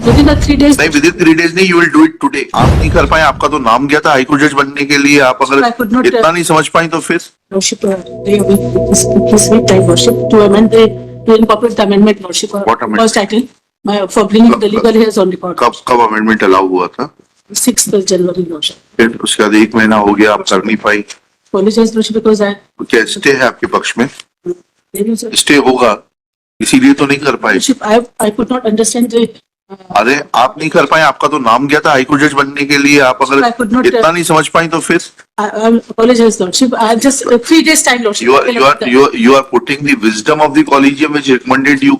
within the 3 days. नहीं, within 3 days नहीं, you will do it today. आप नहीं कर पाए, आपका तो नाम गया था हाईकोर्ट जज बनने के लिए, आप I could अगर not, इतना नहीं समझ पाई तो फिर Lordship, this week time, Lordship, to amend to incorporate the amendment, Lordship. What amendment? First title, for bringing the legal heirs on record. कब अमेंडमेंट अलाउ हुआ था? 6th January, Lordship. फिर उसके बाद 1 महीना हो गया, आप कर नहीं पाई। Apologize, Lordship, because क्या स्टे है आपके पक्ष में? there is a- स्टे होगा, इसीलिए तो नहीं कर पाए। Lordship, I could not understand the. अरे आप नहीं कर पाए, आपका तो नाम गया था हाईकोर्ट जज बनने के लिए, आप I could अगर not, इतना नहीं समझ पाई तो फिर I apologize, Lordship. I just 3 days time, Lordship. you are putting the wisdom of the collegium which recommended you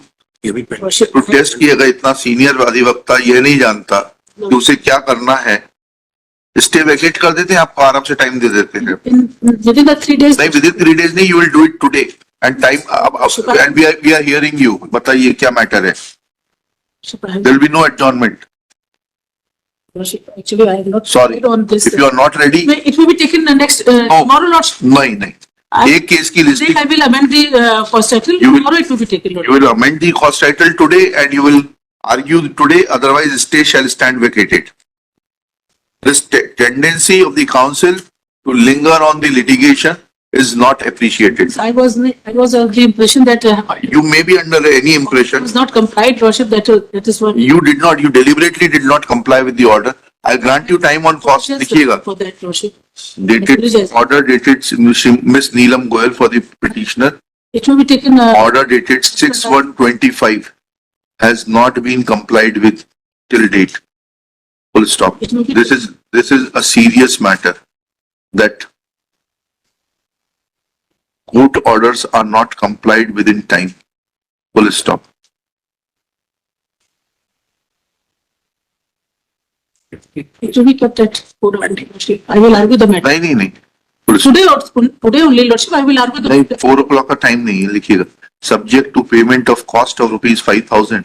Lordship, to test कि अगर इतना सीनियर अधिवक्ता यह नहीं जानता कि उसे क्या करना है, स्टे वेकेट कर देते हैं, आपको आराम से टाइम दे देते हैं। within the 3 days. नहीं, within 3 days नहीं, you will do it today and time and we are hearing you। बताइए क्या मैटर है? There will be no adjournment। Lordship, actually, I am not Sorry, on this. if you are not ready, It will be taken next tomorrow, Lordship. नहीं, एक case की listing I will amend the first title. You will- Tomorrow it will be taken, you Lordship. will amend the cost title today and you will argue today, otherwise stay shall stand vacated। This tendency of the council to linger on the litigation is not appreciated। I was of the impression that You may be under any impression, was not complied, Lordship. That is what. you deliberately did not comply with the order। I grant you time on cost। लिखिएगा, For that, Lordship. dated order dated Miss Neelam Goyal for the petitioner, It will be taken. order dated 6/1/25 has not been complied with till date। Full stop। It will be- This is a serious matter that court orders are not complied within time। Full stop। It will be kept at court of Lordship. I will argue the matter. नहीं Full stop। Today only, Lordship. I will argue the नहीं, matter. 4 o'clock का time नहीं है, लिखिएगा subject to payment of cost of ₹5,000।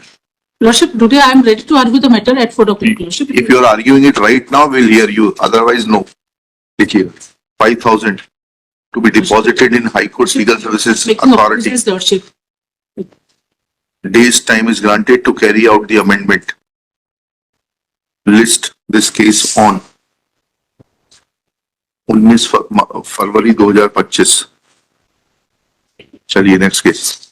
Lordship, today I am ready to argue the matter at 4 o'clock, Lordship. If you are arguing it right now, we'll hear you, otherwise no। लिखिएगा 5,000 to be deposited in High Court Legal Services Making Authority। apologies, Lordship. Day's time is granted to carry out the amendment। List this case on 19 फरवरी 2025। चलिए next case.